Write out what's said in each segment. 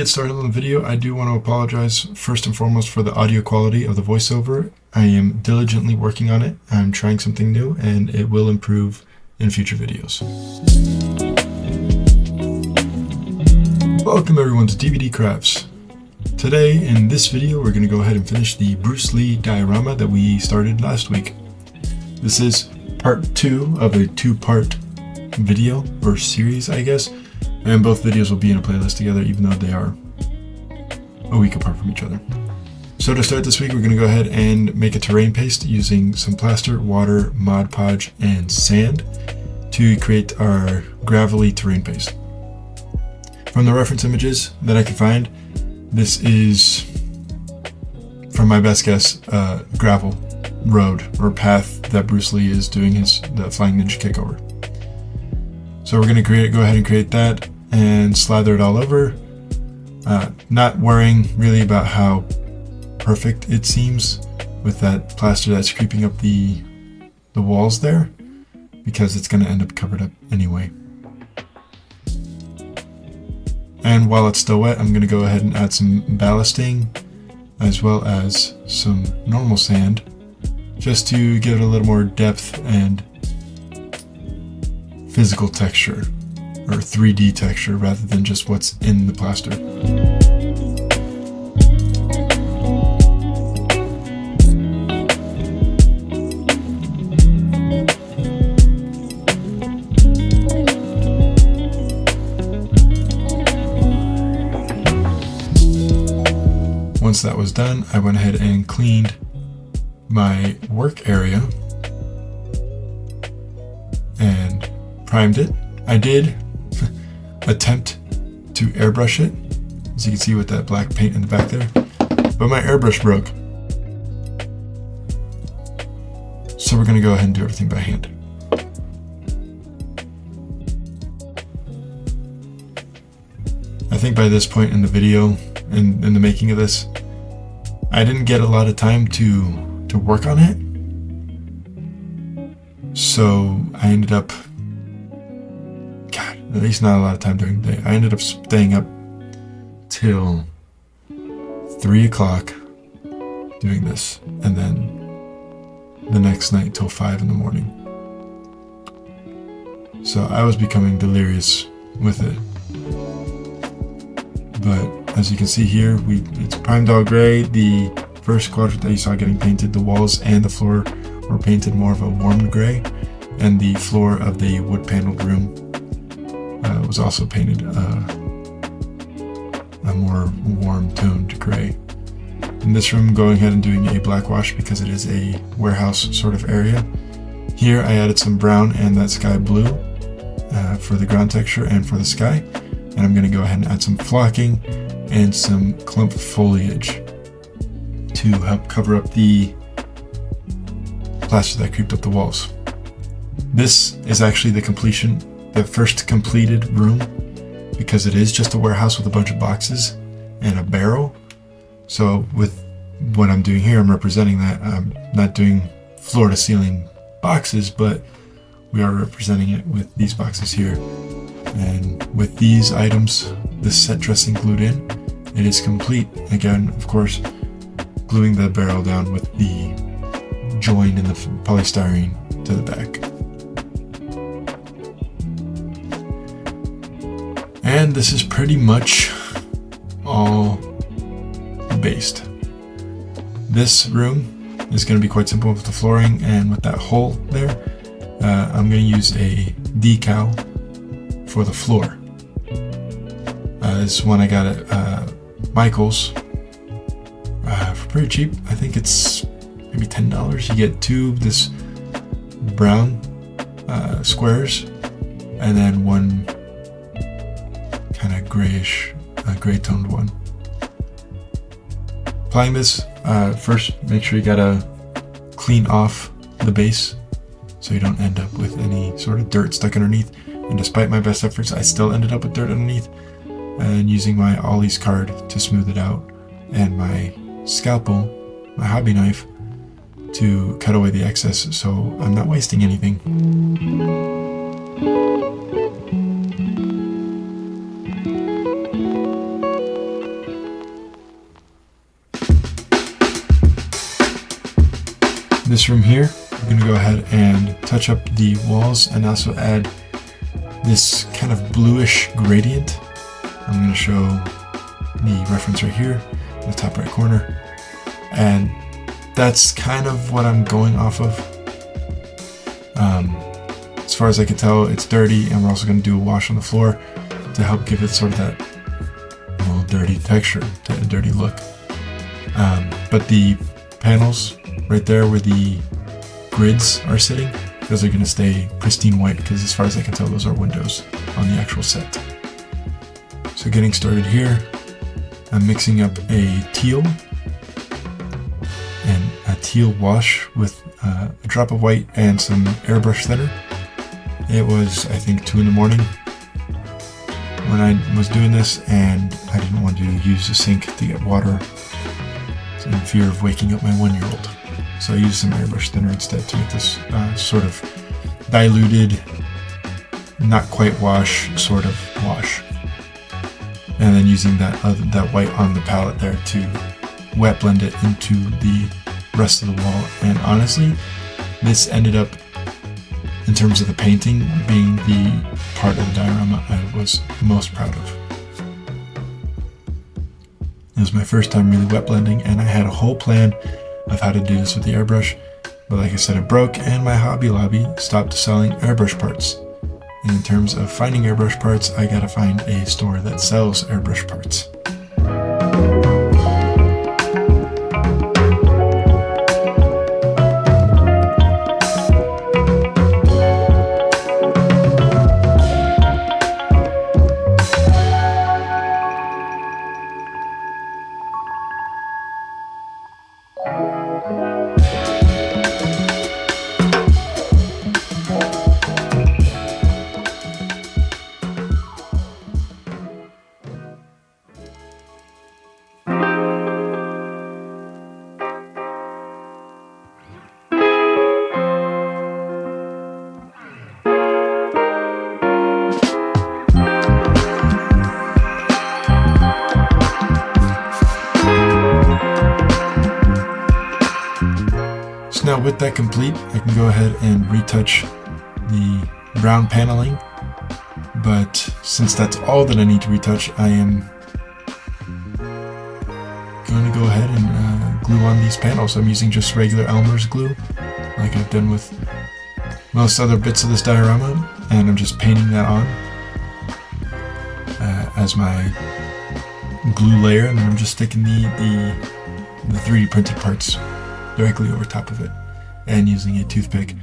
get started on the video, I do want to apologize first and foremost for the audio quality of the voiceover. I am diligently working on it. I'm trying something new and it will improve in future videos. Welcome everyone to DVD Crafts. Today in this video we're going to go ahead and finish the Bruce Lee Diorama that we started last week. This is part 2 of a 2-part video or series, I guess. And both videos will be in a playlist together, even though they are a week apart from each other. So to start this week, we're going to go ahead and make a terrain paste using some plaster, water, Mod Podge, and sand to create our gravelly terrain paste. From the reference images that I could find, this is, from my best guess, gravel road or path that Bruce Lee is doing the flying ninja kick over. So we're going to go ahead and create that and slather it all over, not worrying really about how perfect it seems with that plaster that's creeping up the walls there, because it's going to end up covered up anyway. And while it's still wet, I'm going to go ahead and add some ballasting as well as some normal sand just to give it a little more depth and physical texture, or 3D texture, rather than just what's in the plaster. Once that was done, I went ahead and cleaned my work area and primed it. I did attempt to airbrush it, as you can see with that black paint in the back there, but my airbrush broke. So we're going to go ahead and do everything by hand. I think by this point in the video, in the making of this, I didn't get a lot of time to work on it. So I ended up, at least not a lot of time during the day. I ended up staying up till 3 o'clock doing this, and then the next night till 5 in the morning. So I was becoming delirious with it. But as you can see here, it's primed all gray. The first quadrant that you saw getting painted, the walls and the floor were painted more of a warm gray, and the floor of the wood paneled room was also painted a more warm toned gray. In this room, going ahead and doing a black wash because it is a warehouse sort of area. Here I added some brown and that sky blue for the ground texture and for the sky. And I'm going to go ahead and add some flocking and some clump foliage to help cover up the plaster that creeped up the walls. This is actually the first completed room, because it is just a warehouse with a bunch of boxes and a barrel. So with what I'm doing here, I'm representing that. I'm not doing floor to ceiling boxes, but we are representing it with these boxes here. And with these items, the set dressing glued in, it is complete. Again, of course, gluing the barrel down with the join in the polystyrene to the back. And this is pretty much all based. This room is going to be quite simple with the flooring and with that hole there. I'm going to use a decal for the floor. This one I got at Michael's for pretty cheap. I think it's maybe $10. You get 2 of this brown squares and then one kind of grayish, gray toned one. Applying this, first make sure you gotta clean off the base so you don't end up with any sort of dirt stuck underneath. And despite my best efforts, I still ended up with dirt underneath. And using my Ollie's card to smooth it out, and my scalpel, my hobby knife, to cut away the excess so I'm not wasting anything. This room here, I'm going to go ahead and touch up the walls and also add this kind of bluish gradient. I'm going to show the reference right here in the top right corner, and that's kind of what I'm going off of. As far as I can tell, it's dirty, and we're also going to do a wash on the floor to help give it sort of that little dirty texture, that dirty look. But the panels right there where the grids are sitting, those are going to stay pristine white because as far as I can tell, those are windows on the actual set. So getting started here, I'm mixing up a teal and a teal wash with a drop of white and some airbrush thinner. It was, I think, 2 in the morning when I was doing this, and I didn't want to use a sink to get water in fear of waking up my 1-year-old. So I used some airbrush thinner instead to make this sort of diluted, not quite wash, sort of wash. And then using that white on the palette there to wet blend it into the rest of the wall. And honestly, this ended up, in terms of the painting, being the part of the diorama I was most proud of. It was my first time really wet blending, and I had a whole plan of how to do this with the airbrush, but like I said, it broke, and my Hobby Lobby stopped selling airbrush parts. And in terms of finding airbrush parts, I gotta find a store that sells airbrush parts. Now with that complete, I can go ahead and retouch the brown paneling, but since that's all that I need to retouch, I am going to go ahead and glue on these panels. I'm using just regular Elmer's glue, like I've done with most other bits of this diorama, and I'm just painting that on as my glue layer, and then I'm just sticking the 3D printed parts directly over top of it and using a toothpick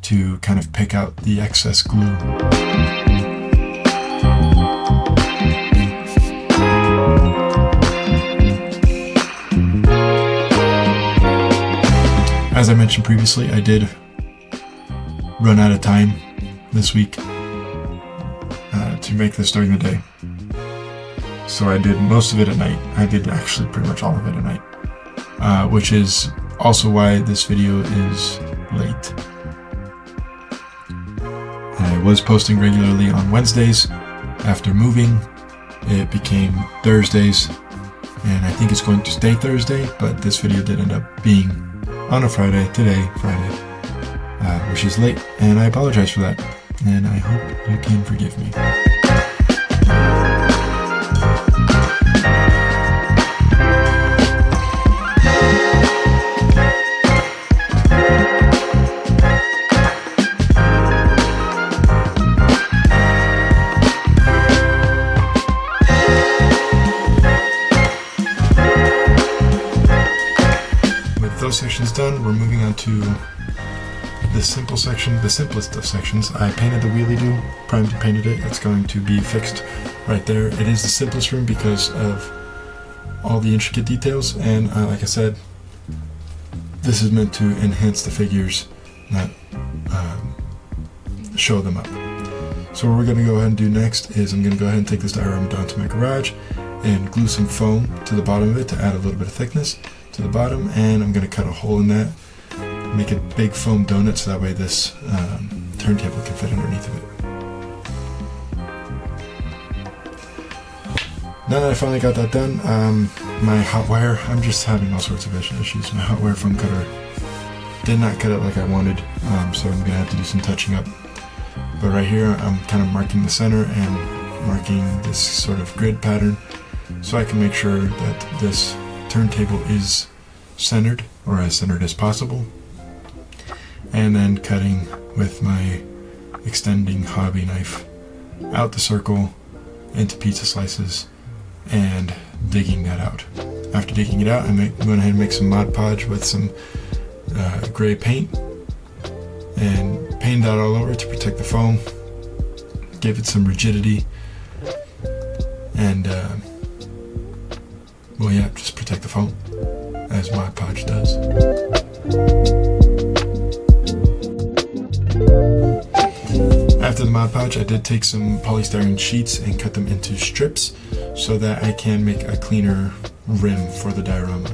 to kind of pick out the excess glue. As I mentioned previously, I did run out of time this week to make this during the day. So I did most of it at night. I did actually pretty much all of it at night, which is also why this video is late. I was posting regularly on Wednesdays. After moving, it became Thursdays, and I think it's going to stay Thursday, but this video did end up being on a Friday, today, Friday, which is late, and I apologize for that, and I hope you can forgive me. Those sections done, we're moving on to the simple section, the simplest of sections. I painted the wheelie do, primed and painted it. It's going to be fixed right there. It is the simplest room because of all the intricate details, and like I said, this is meant to enhance the figures, not show them up. So what we're going to go ahead and do next is I'm going to go ahead and take this diorama down to my garage and glue some foam to the bottom of it to add a little bit of thickness to the bottom, and I'm going to cut a hole in that, make a big foam donut so that way this turntable can fit underneath of it. Now that I finally got that done, my hot wire, I'm just having all sorts of issues. My hot wire foam cutter did not cut it like I wanted, so I'm gonna have to do some touching up. But right here I'm kind of marking the center and marking this sort of grid pattern so I can make sure that this turntable is centered, or as centered as possible, and then cutting with my extending hobby knife out the circle into pizza slices and digging that out. After digging it out, I'm going ahead and make some Mod Podge with some gray paint and paint that all over to protect the foam, give it some rigidity, and well, yeah, just protect the foam as Mod Podge does. After the Mod Podge, I did take some polystyrene sheets and cut them into strips so that I can make a cleaner rim for the diorama.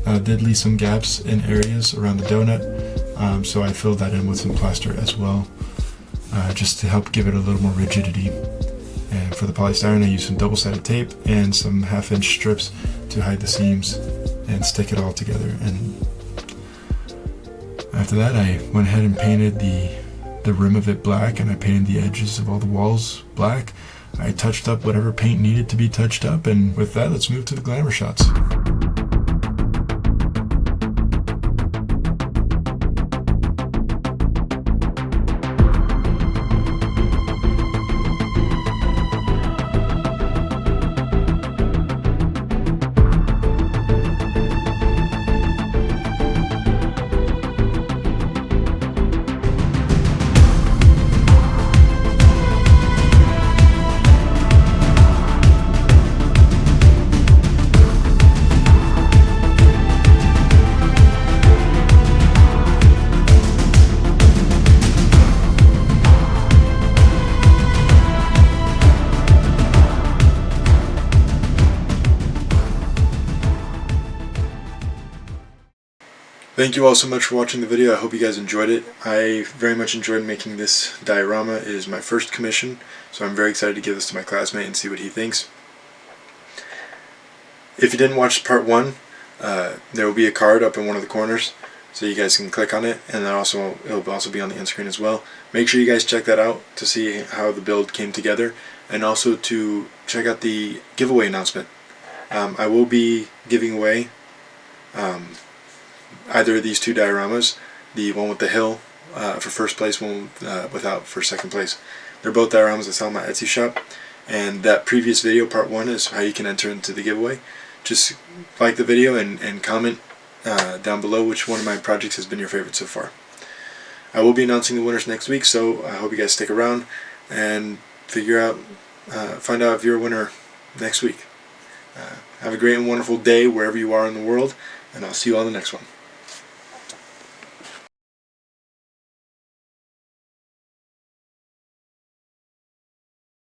I did leave some gaps in areas around the donut, so I filled that in with some plaster as well, just to help give it a little more rigidity. And for the polystyrene, I used some double-sided tape and some half-inch strips to hide the seams and stick it all together. And after that, I went ahead and painted the rim of it black, and I painted the edges of all the walls black. I touched up whatever paint needed to be touched up, and with that, let's move to the glamour shots. Thank you all so much for watching the video. I hope you guys enjoyed it. I very much enjoyed making this diorama. It is my first commission, so I'm very excited to give this to my classmate and see what he thinks. If you didn't watch part 1, there will be a card up in one of the corners, so you guys can click on it, and then it'll also be on the end screen as well. Make sure you guys check that out to see how the build came together, and also to check out the giveaway announcement. I will be giving away either of these two dioramas, the one with the hill for first place, one without for second place. They're both dioramas I sell on my Etsy shop, and that previous video, part 1, is how you can enter into the giveaway. Just like the video and comment down below which one of my projects has been your favorite so far. I will be announcing the winners next week, so I hope you guys stick around and find out if you're a winner next week. Have a great and wonderful day wherever you are in the world, and I'll see you on the next one.